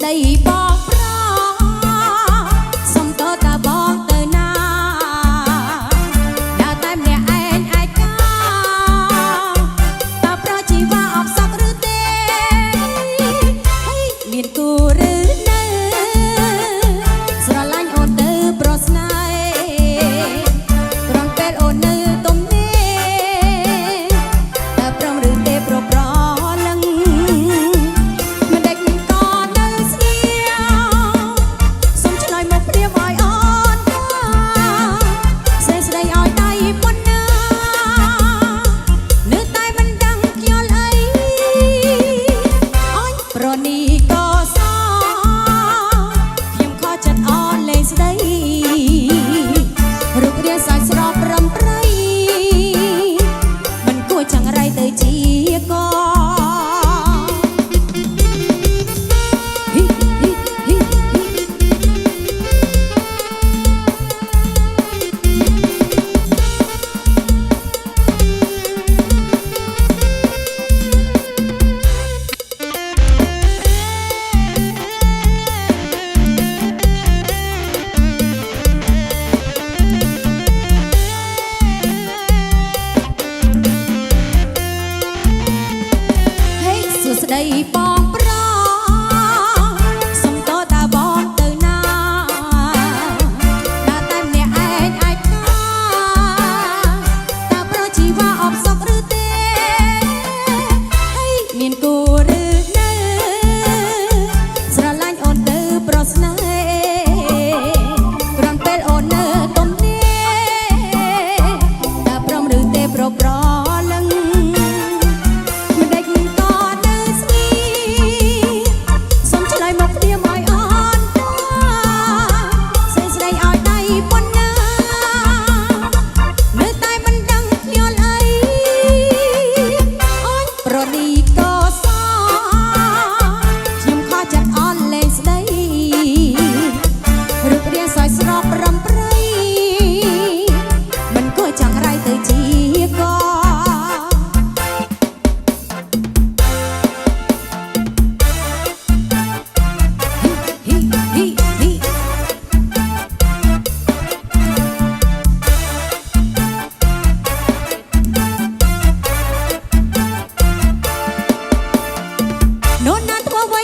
ដីបងប្រសុំតើតាបងទៅណាដើរតែម្នាក់ឯងឯកាតើប្រជីវ៉ាអបសក់ឬទេមានគូឬនៅស្រឡាញ់អូនទៅប្រស្នេហ៍ត្រង់ពេលអូននៅទំនេរតើព្រមឬទេប្រប្រលឹងមិនដេចក៏នៅស្ងៀមសុំឆ្លើយមកព្រាមឲ្យអូនស្រីស្ដីឲ្យដៃប៉ុណ្ណានៅតែមិនដឹងខ្យល់អីអញប្រនីក៏សខ្ញុំខកចិត្តអនលេងស្ដីរូបរាងសាច់ស្រស់ប្រំប្រៃមិនគួរចង្រៃទៅជាកហ៊ីហ៊ីហ៊ីសួស្ដីបងប្រសុំតើតាបងទៅណាដើរតែម្នាក់ឯងឯកាតើប្រជីវ៉ាអបសក់ឬទេមានគូឬនៅស្រឡាញ់អូនទៅប្រស្នេហ៍គ្រាន់ពេលអូននៅទំនេរតើព្រមឬទេប្រប្រលឹងមិនដេចក៏នៅស្ងៀមសុំឆ្លើយមកព្រាមឲ្យអូនស្រីស្ដីឲ្យដៃប៉ុណ្ណានៅតែមិនដឹងខ្យល់អីអូនប្រនីក៏សខ្ញុំខកចិត្តអនលេងស្ដីរូបរាងសាច់ស្រស់ប្រំប្រៃមិនគួរចង្រៃទៅជាកហ៊ីហ៊ីហ៊ីនោនណាធ្វើអ្វី